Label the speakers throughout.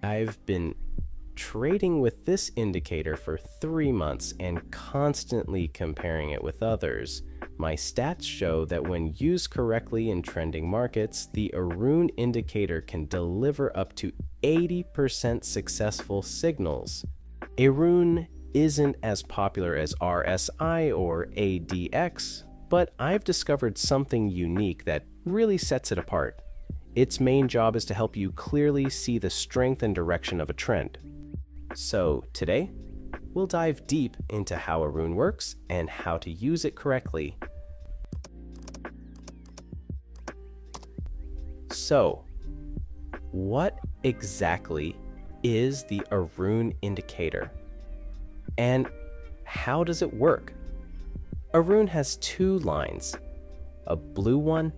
Speaker 1: I've been trading with this indicator for 3 months and constantly comparing it with others. My stats show that when used correctly in trending markets, the Aroon indicator can deliver up to 80% successful signals. Aroon isn't as popular as RSI or ADX, but I've discovered something unique that really sets it apart. Its main job is to help you clearly see the strength and direction of a trend. So today, we'll dive deep into how Aroon works and how to use it correctly. So, what exactly is the Aroon indicator? And how does it work? Aroon has two lines, a blue one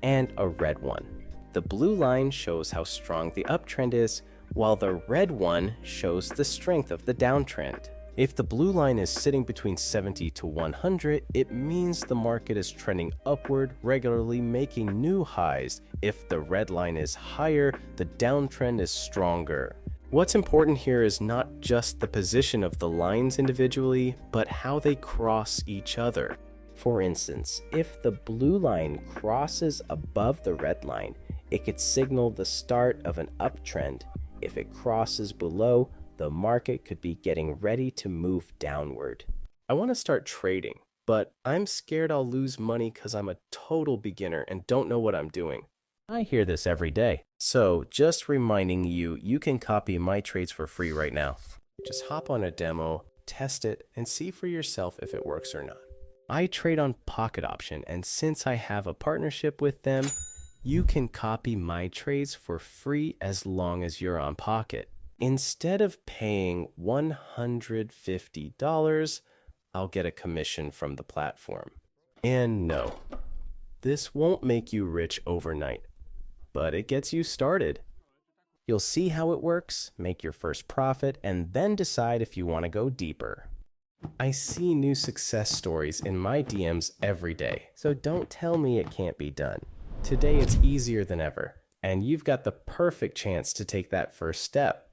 Speaker 1: and a red one. The blue line shows how strong the uptrend is, while the red one shows the strength of the downtrend. If the blue line is sitting between 70 to 100, it means the market is trending upward, regularly making new highs. If the red line is higher, the downtrend is stronger. What's important here is not just the position of the lines individually, but how they cross each other. For instance, if the blue line crosses above the red line, it could signal the start of an uptrend. If it crosses below, the market could be getting ready to move downward. I want to start trading, but I'm scared I'll lose money because I'm a total beginner and don't know what I'm doing. I hear this every day. So just reminding you, you can copy my trades for free right now. Just hop on a demo, test it, and see for yourself if it works or not. I trade on Pocket Option, and since I have a partnership with them, you can copy my trades for free as long as you're on Pocket. Instead of paying $150, I'll get a commission from the platform. And no, this won't make you rich overnight, but it gets you started. You'll see how it works, make your first profit, and then decide if you want to go deeper. I see new success stories in my DMs every day, so don't tell me it can't be done. Today it's easier than ever, and you've got the perfect chance to take that first step.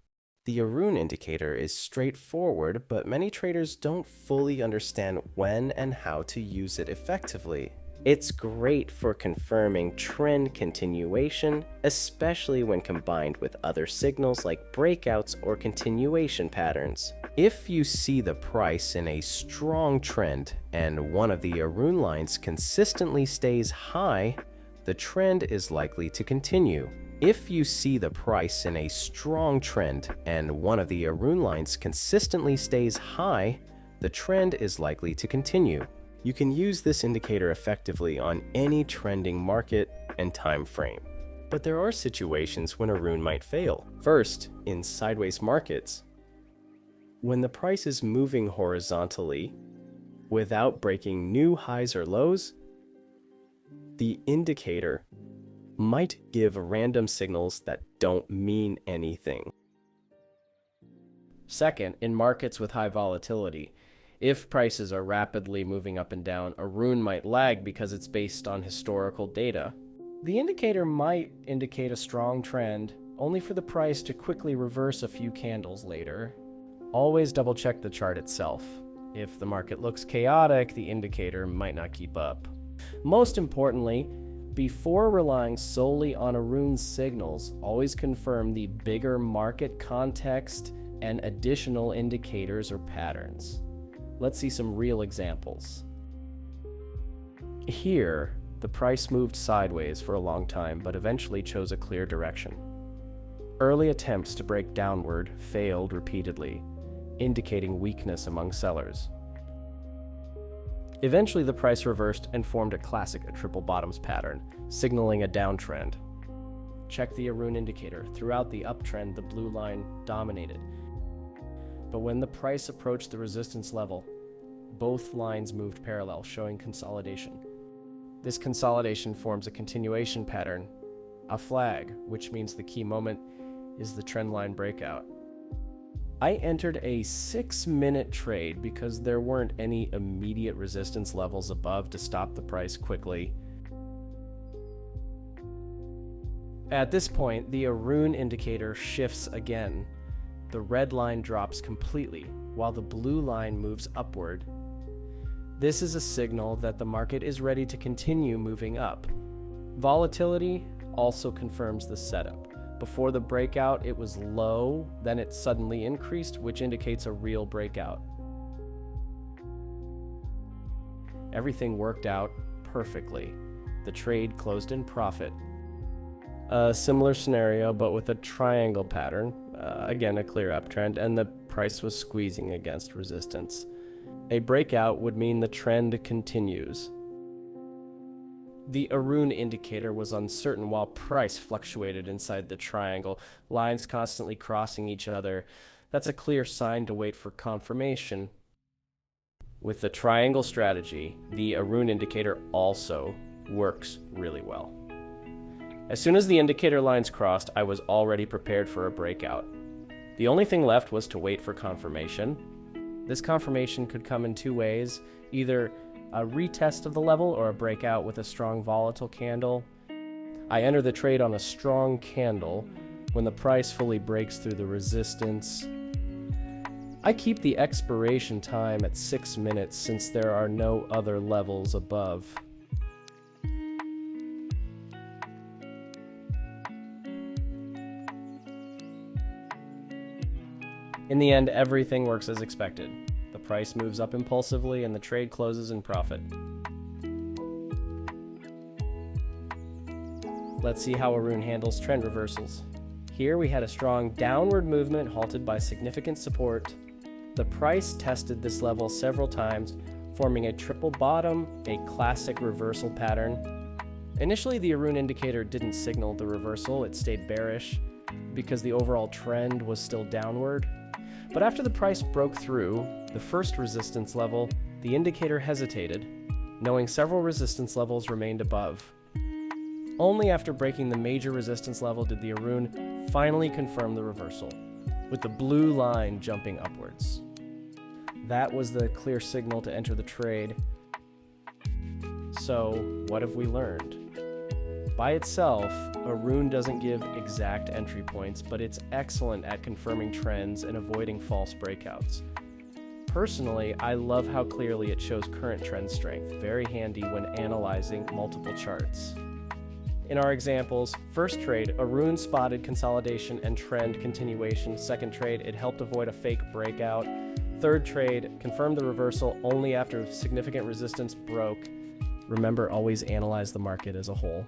Speaker 1: The Aroon indicator is straightforward, but many traders don't fully understand when and how to use it effectively. It's great for confirming trend continuation, especially when combined with other signals like breakouts or continuation patterns. If you see the price in a strong trend and one of the Aroon lines consistently stays high, the trend is likely to continue. If you see the price in a strong trend and one of the Aroon lines consistently stays high, the trend is likely to continue. You can use this indicator effectively on any trending market and time frame. But there are situations when Aroon might fail. First, in sideways markets. When the price is moving horizontally without breaking new highs or lows, the indicator might give random signals that don't mean anything. Second, in markets with high volatility, if prices are rapidly moving up and down, Aroon might lag because it's based on historical data. The indicator might indicate a strong trend, only for the price to quickly reverse a few candles later. Always double check the chart itself. If the market looks chaotic, the indicator might not keep up. Most importantly, before relying solely on Aroon's signals, always confirm the bigger market context and additional indicators or patterns. Let's see some real examples. Here, the price moved sideways for a long time, but eventually chose a clear direction. Early attempts to break downward failed repeatedly, indicating weakness among sellers. Eventually, the price reversed and formed a classic triple bottoms pattern, signaling a downtrend. Check the Aroon indicator. Throughout the uptrend, the blue line dominated. But when the price approached the resistance level, both lines moved parallel, showing consolidation. This consolidation forms a continuation pattern, a flag, which means the key moment is the trendline breakout. I entered a 6-minute trade because there weren't any immediate resistance levels above to stop the price quickly. At this point, the Aroon indicator shifts again. The red line drops completely, while the blue line moves upward. This is a signal that the market is ready to continue moving up. Volatility also confirms the setup. Before the breakout, it was low, then it suddenly increased, which indicates a real breakout. Everything worked out perfectly. The trade closed in profit. A similar scenario, but with a triangle pattern. Again, a clear uptrend, and the price was squeezing against resistance. A breakout would mean the trend continues. The Aroon indicator was uncertain while price fluctuated inside the triangle, lines constantly crossing each other. That's a clear sign to wait for confirmation. With the triangle strategy, the Aroon indicator also works really well. As soon as the indicator lines crossed, I was already prepared for a breakout. The only thing left was to wait for confirmation. This confirmation could come in two ways, either a retest of the level or a breakout with a strong volatile candle. I enter the trade on a strong candle when the price fully breaks through the resistance. I keep the expiration time at 6 minutes since there are no other levels above. In the end, everything works as expected. The price moves up impulsively and the trade closes in profit. Let's see how Aroon handles trend reversals. Here we had a strong downward movement halted by significant support. The price tested this level several times, forming a triple bottom, a classic reversal pattern. Initially, the Aroon indicator didn't signal the reversal, it stayed bearish because the overall trend was still downward. But after the price broke through the first resistance level, the indicator hesitated, knowing several resistance levels remained above. Only after breaking the major resistance level did the Aroon finally confirm the reversal, with the blue line jumping upwards. That was the clear signal to enter the trade. So, what have we learned? By itself, Aroon doesn't give exact entry points, but it's excellent at confirming trends and avoiding false breakouts. Personally, I love how clearly it shows current trend strength, very handy when analyzing multiple charts. In our examples, first trade, Aroon spotted consolidation and trend continuation. Second trade, it helped avoid a fake breakout. Third trade, confirmed the reversal only after significant resistance broke. Remember, always analyze the market as a whole.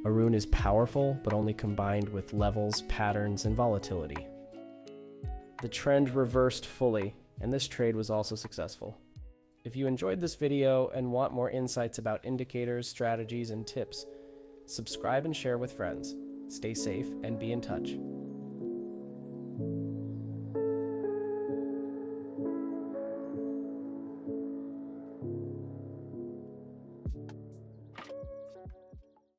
Speaker 1: Aroon is powerful, but only combined with levels, patterns, and volatility. The trend reversed fully, and this trade was also successful. If you enjoyed this video and want more insights about indicators, strategies, and tips, subscribe and share with friends. Stay safe and be in touch.